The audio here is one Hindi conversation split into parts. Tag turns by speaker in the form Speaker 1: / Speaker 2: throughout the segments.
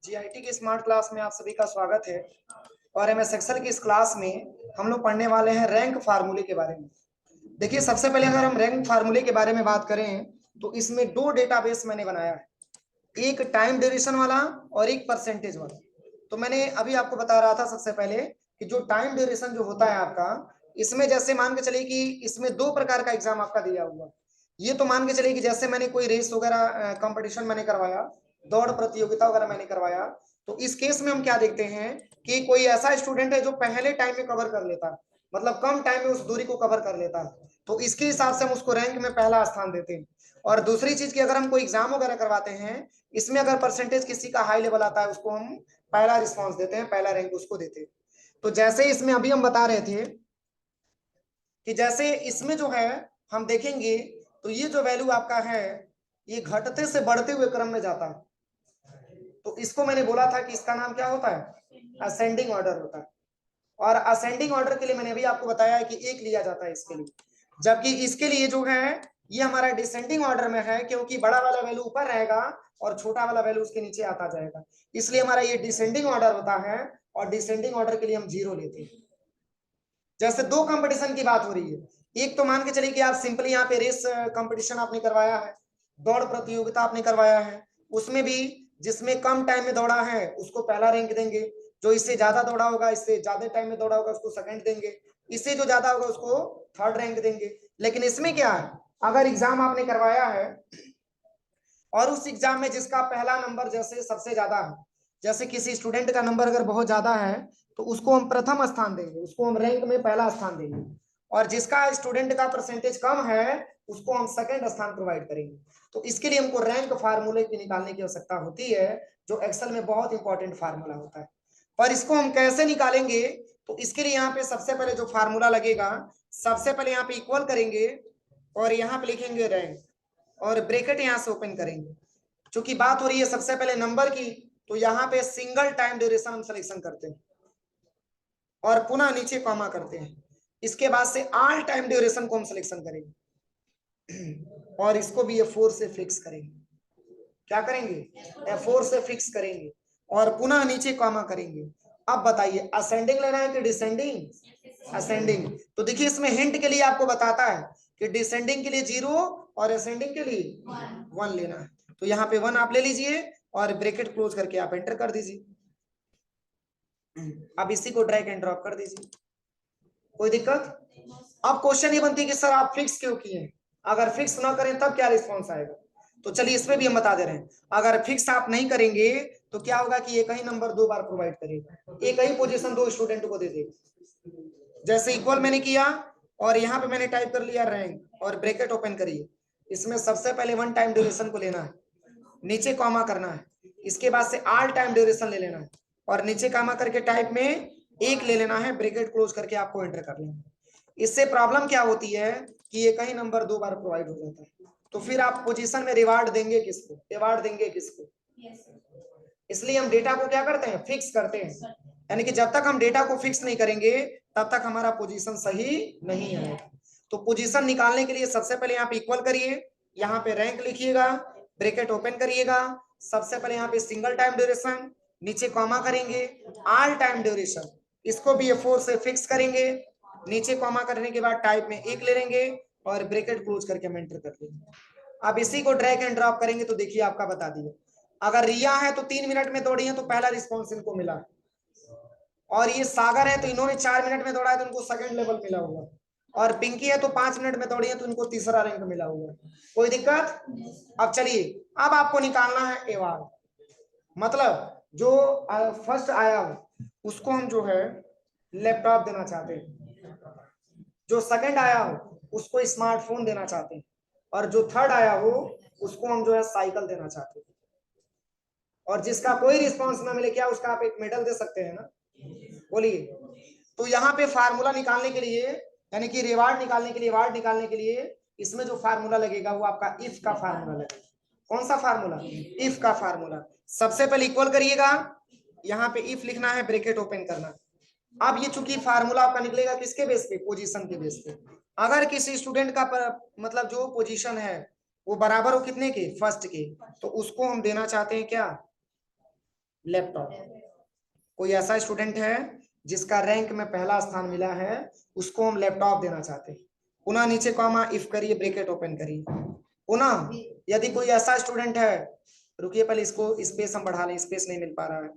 Speaker 1: जीआईटी की स्मार्ट क्लास में आप सभी का स्वागत है। और एमएस एक्सेल की इस क्लास में हम लोग पढ़ने वाले हैं रैंक फार्मूले के बारे में। देखिए, सबसे पहले अगर हम रैंक फार्मूले के बारे में बात करें तो इसमें दो डेटाबेस मैंने बनाया है, एक टाइम ड्यूरेशन वाला और एक परसेंटेज वाला। तो मैंने अभी आपको बता रहा था सबसे पहले कि जो टाइम ड्यूरेशन जो होता है आपका, इसमें जैसे मान के चलिए कि इसमें दो प्रकार का एग्जाम आपका दिया हुआ। ये तो मान के चलिए कि जैसे मैंने कोई रेस वगैरह कंपटीशन मैंने करवाया, दौड़ प्रतियोगिता वगैरह मैंने करवाया, तो इस केस में हम क्या देखते हैं कि कोई ऐसा स्टूडेंट है जो पहले टाइम में कवर कर लेता है, मतलब कम टाइम में उस दूरी को कवर कर लेता है, तो इसके हिसाब से हम उसको रैंक में पहला स्थान देते हैं। और दूसरी चीज की अगर हम कोई एग्जाम वगैरह करवाते हैं, इसमें अगर परसेंटेज किसी का हाई लेवल आता है उसको हम पहला रिस्पॉन्स देते हैं, पहला रैंक उसको देते हैं। तो जैसे इसमें अभी हम बता रहे थे कि जैसे इसमें जो है हम देखेंगे तो ये जो वैल्यू आपका है ये घटते से बढ़ते हुए क्रम में जाता है। तो इसको मैंने बोला था कि इसका नाम क्या होता है, असेंडिंग ऑर्डर होता है। और असेंडिंग ऑर्डर के लिए मैंने अभी आपको बताया है कि एक लिया जाता है इसके लिए, जबकि इसके लिए जो है ये हमारा डिसेंडिंग ऑर्डर में है, क्योंकि बड़ा वाला वैल्यू ऊपर रहेगा और छोटा वाला वैल्यू उसके नीचे आता जाएगा, इसलिए हमारा ये डिसेंडिंग ऑर्डर होता है। और डिसेंडिंग ऑर्डर के लिए हम 0 लेते हैं। जैसे दो कंपटीशन की बात हो रही है, एक तो मान के चलिए कि आप सिंपली यहाँ पे रेस कंपटीशन आपने करवाया है, दौड़ प्रतियोगिता आपने करवाया है, उसमें भी जिसमें कम टाइम में दौड़ा है उसको पहला रैंक देंगे, जो इससे ज्यादा दौड़ा होगा, इससे ज्यादा टाइम में दौड़ा होगा उसको सेकंड देंगे, इससे जो ज्यादा होगा उसको थर्ड रैंक देंगे। लेकिन इसमें क्या है, अगर एग्जाम आपने करवाया है और उस एग्जाम में जिसका पहला नंबर जैसे सबसे ज्यादा है, जैसे किसी स्टूडेंट का नंबर अगर बहुत ज्यादा है तो उसको हम प्रथम स्थान देंगे, उसको हम रैंक में पहला स्थान देंगे। और जिसका स्टूडेंट का परसेंटेज कम है उसको हम सेकंड स्थान प्रोवाइड करेंगे। तो इसके लिए हमको रैंक फार्मूले की निकालने की आवश्यकता होती है, जो एक्सेल में बहुत इंपॉर्टेंट फार्मूला होता है। पर इसको हम कैसे निकालेंगे, तो इसके लिए यहाँ पे सबसे पहले जो फार्मूला लगेगा, सबसे पहले यहाँ पे इक्वल करेंगे और यहाँ पे लिखेंगे रैंक और ब्रैकेट यहां से ओपन करेंगे। चूंकि बात हो रही है सबसे पहले नंबर की, तो यहाँ पे सिंगल टाइम ड्यूरेशन हम सिलेक्शन करते हैं और पुनः नीचे कॉमा करते हैं। इसके बाद से ऑल टाइम ड्यूरेशन को हम सिलेक्शन करेंगे और इसको भी F4 से फिक्स करेंगे। क्या करेंगे, F4 से फिक्स करेंगे और पुनः नीचे कॉमा करेंगे। अब बताइए असेंडिंग लेना है कि डिसेंडिंग, असेंडिंग। तो देखिए इसमें हिंट के लिए आपको बताता है कि डिसेंडिंग के लिए 0 और असेंडिंग के लिए 1 लेना है। तो यहाँ पे 1 आप ले लीजिए और ब्रैकेट क्लोज करके आप एंटर कर दीजिए। अब इसी को ड्रैग एंड ड्रॉप कर दीजिए, कोई दिक्कत। अब क्वेश्चन ये बनती है कि सर आप फिक्स क्यों किए, अगर फिक्स ना करें तब क्या रिस्पॉन्स आएगा। तो चलिए इसमें भी हम बता दे रहे हैं, अगर फिक्स आप नहीं करेंगे तो क्या होगा कि एक ही नंबर 2 बार प्रोवाइड करेगा, एक ही पोजीशन 2 स्टूडेंट को दे देगा। जैसे इक्वल मैंने किया और यहाँ पे मैंने टाइप कर लिया रैंक और ब्रैकेट ओपन करिए, इसमें सबसे पहले 1 टाइम ड्यूरेशन को लेना है, नीचे कॉमा करना है, इसके बाद से ऑल टाइम ड्यूरेशन ले लेना है और नीचे कॉमा करके टाइप में 1 ले लेना है, ब्रैकेट क्लोज करके आपको एंटर कर लेना है। इससे प्रॉब्लम क्या होती है कि ये कहीं नंबर 2 बार प्रोवाइड हो जाता है, तो फिर आप पोजीशन में रिवार्ड देंगे किसको, रिवार्ड देंगे किसको। इसलिए हम डेटा को क्या करते हैं, फिक्स करते हैं। यानी कि जब तक हम डेटा को फिक्स नहीं करेंगे तब तक हमारा पोजीशन सही नहीं है। तो पोजीशन निकालने के लिए सबसे पहले यहाँ पे इक्वल करिए, यहाँ पे रैंक लिखिएगा, ब्रैकेट ओपन करिएगा, सबसे पहले यहाँ पे सिंगल टाइम ड्यूरेशन, नीचे कॉमा करेंगे, ऑल टाइम ड्यूरेशन, इसको भी F4 से फिक्स करेंगे, नीचे कॉमा करने के बाद टाइप में 1 ले लेंगे और ब्रैकेट क्लोज करके हम एंटर कर लेंगे। अब इसी को ड्रैग एंड ड्रॉप करेंगे तो देखिए आपका बता दिया, अगर रिया है तो 3 मिनट में दौड़ी है तो पहला रिस्पॉन्स इनको मिला, और ये सागर है तो इन्होंने 4 मिनट में दौड़ा है तो इनको सेकंड लेवल मिला हुआ, और पिंकी है तो 5 मिनट में दौड़ी है तो इनको तीसरा रैंक मिला हुआ। कोई दिक्कत। अब चलिए, अब आपको निकालना है अवार्ड, मतलब जो फर्स्ट आया हो उसको हम जो है लैपटॉप देना चाहते हैं, जो सेकंड आया हो उसको स्मार्टफोन देना चाहते हैं, और जो थर्ड आया हो उसको हम जो है साइकिल देना चाहते हैं। और जिसका कोई रिस्पॉन्स ना मिले क्या उसका आप एक मेडल दे सकते हैं ना, बोलिए। तो यहाँ पे फार्मूला निकालने के लिए, यानी कि रिवार्ड निकालने के लिए, वार्ड निकालने के लिए इसमें जो फार्मूला लगेगा वो आपका इफ का फार्मूला लगेगा। कौन सा फार्मूला, इफ का फार्मूला। सबसे पहले इक्वल करिएगा, यहाँ पे इफ लिखना है, ब्रैकेट ओपन करना। अब ये चूंकि फार्मूला आपका निकलेगा किसके बेस पे, पोजीशन के बेस पे। अगर किसी स्टूडेंट का मतलब जो पोजीशन है वो बराबर हो कितने के, फर्स्ट के, तो उसको हम देना चाहते हैं क्या, लैपटॉप। कोई ऐसा स्टूडेंट है जिसका रैंक में पहला स्थान मिला है, उसको हम लैपटॉप देना चाहते हैं। पुनः नीचे कॉमा, इफ करिए, ब्रैकेट ओपन करिए। पुनः यदि कोई ऐसा स्टूडेंट है, रुकिए पहले इसको स्पेस हम बढ़ा लें, स्पेस नहीं मिल पा रहा है,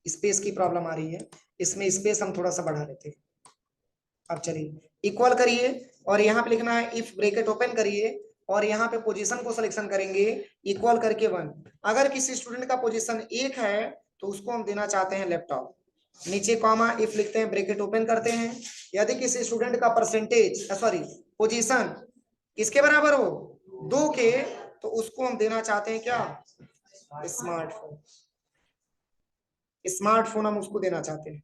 Speaker 1: स्पेस की प्रॉब्लम आ रही है, इसमें स्पेस हम थोड़ा सा बढ़ा लेते हैं। अब चलिए इक्वल करिए और यहाँ पे लिखना है इफ, ब्रैकेट ओपन करिए और यहाँ पे पोजीशन को सिलेक्शन करेंगे, इक्वल करके 1। अगर किसी स्टूडेंट का पोजीशन 1 है तो उसको हम देना चाहते हैं लैपटॉप। नीचे कॉमा, इफ लिखते हैं, ब्रैकेट ओपन करते हैं। यदि किसी स्टूडेंट का परसेंटेज पोजीशन किसके बराबर हो, 2 के, तो उसको हम देना चाहते हैं क्या, स्मार्टफोन। स्मार्टफोन हम उसको देना चाहते हैं।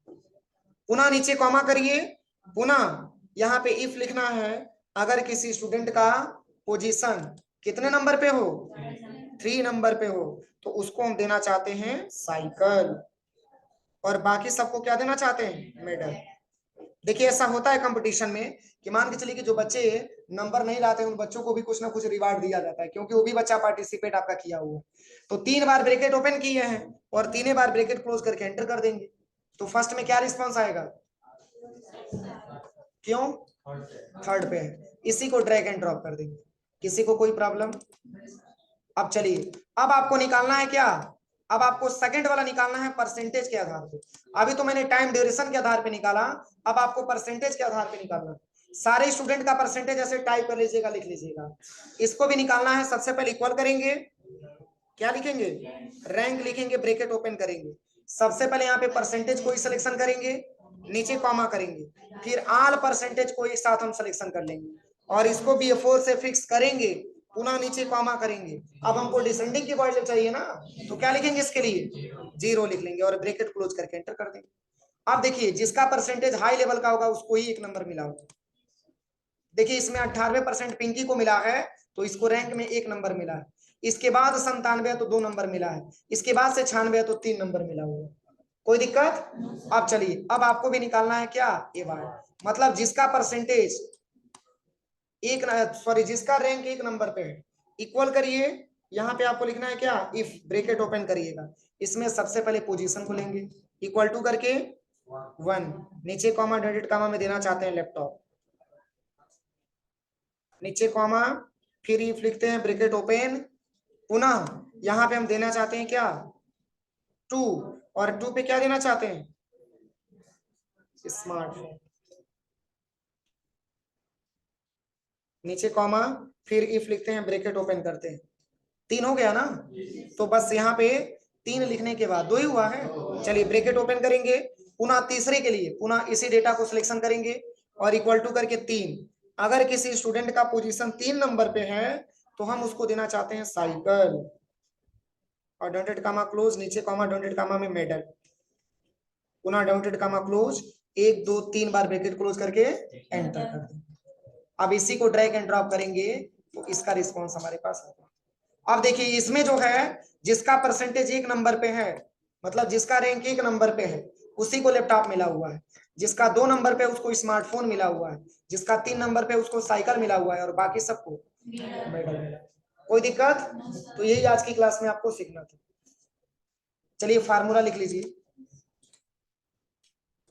Speaker 1: पुनः नीचे कॉमा करिए, पुनः यहाँ पे इफ लिखना है, अगर किसी स्टूडेंट का पोजीशन कितने नंबर पे हो, 3 नंबर पे हो, तो उसको हम देना चाहते हैं साइकिल, और बाकी सबको क्या देना चाहते हैं, मेडल। देखिए ऐसा होता है कंपटीशन में कि मान के चलिए कि जो बच्चे नंबर नहीं लाते उन बच्चों को भी कुछ ना कुछ रिवार्ड दिया जाता है, क्योंकि वो भी बच्चा पार्टिसिपेट आपका किया हुआ है। तो 3 बार ब्रैकेट ओपन किए हैं और 3 बार ब्रैकेट क्लोज करके एंटर कर देंगे, तो फर्स्ट में क्या रिस्पॉन्स आएगा, क्यों, थर्ड पे है, इसी को ड्रैग एंड ड्रॉप कर देंगे। किसी को कोई प्रॉब्लम। अब चलिए, अब आपको निकालना है क्या, अब आपको सेकंड वाला निकालना है परसेंटेज के आधार पे। अभी तो मैंने टाइम ड्यूरेशन के आधार पे निकाला, अब आपको परसेंटेज के आधार पे निकालना है। सारे स्टूडेंट का परसेंटेज ऐसे टाइप कर लीजिएगा, लिख लीजिएगा। इसको भी निकालना है। सबसे पहले इक्वल करेंगे, क्या लिखेंगे, रैंक लिखेंगे, ब्रैकेट ओपन करेंगे। सबसे पहले यहाँ पे परसेंटेज को ही सिलेक्शन करेंगे, नीचे कॉमा करेंगे, फिर ऑल परसेंटेज को एक साथ हम सिलेक्शन कर लेंगे और इसको BA4 से फिक्स करेंगे, पुनः नीचे कॉमा करेंगे। अब हमको डिसेंडिंग की वैल्यू चाहिए ना, तो क्या लिखेंगे इसके लिए, 0 लिख लेंगे और ब्रैकेट क्लोज करके एंटर कर देंगे। अब देखिए जिसका परसेंटेज हाई लेवल का होगा उसको ही 1 नंबर मिला होगा। देखिए इसमें 98% पिंकी को मिला है, तो इसको रैंक में 1 नंबर मिला है। इसके बाद 97 है तो 2 नंबर मिला है, इसके बाद से 96 है तो 3 नंबर मिला हुआ। कोई दिक्कत। अब चलिए, अब आपको भी निकालना है क्या, ए बार, मतलब जिसका परसेंटेज जिसका रैंक 1 नंबर पे है, इक्वल करिए। यहाँ पे आपको लिखना है क्या, इफ, ब्रैकेट ओपन करिएगा। इसमें सबसे पहले पोजीशन को लेंगे, इक्वल टू करके 1, नीचे कॉमा, डॉटेड कॉमा में देना चाहते हैं लैपटॉप, नीचे कॉमा, फिर इफ लिखते हैं, ब्रैकेट ओपन, पुनः यहाँ पे हम देना चाहते हैं क्या, 2, और 2 पे क्या देना चाहते हैं, स्मार्टफोन, नीचे कॉमा, फिर इफ लिखते हैं, ब्रैकेट ओपन करते हैं। 3 हो गया ना, तो बस यहाँ पे 3 लिखने के बाद 2 ही हुआ है। चलिए ब्रैकेट ओपन करेंगे, पुनः तीसरे के लिए पुनः इसी डेटा को सिलेक्शन करेंगे और इक्वल टू करके 3। अगर किसी स्टूडेंट का पोजीशन 3 नंबर पे है तो हम उसको देना चाहते हैं साइकिल, और डॉटेड कॉमा क्लोज, नीचे कॉमा, डॉटेड कॉमा में मेडल, पुनः डॉटेड कॉमा क्लोज, 1 2 3 बार ब्रैकेट क्लोज करके एंटर कर दें। अब इसी को ड्रैग एंड ड्रॉप करेंगे तो इसका रिस्पॉन्स हमारे पास आएगा। अब देखिए इसमें जो है जिसका परसेंटेज 1 नंबर पे है, मतलब जिसका रैंक 1 नंबर पे है उसी को लैपटॉप मिला हुआ है, जिसका 2 नंबर पे उसको स्मार्टफोन मिला हुआ है, जिसका 3 नंबर पे उसको साइकिल मिला हुआ है और बाकी सबको मेडल मिला। कोई दिक्कत। तो यही आज की क्लास में आपको सीखना था। चलिए फार्मूला लिख लीजिए।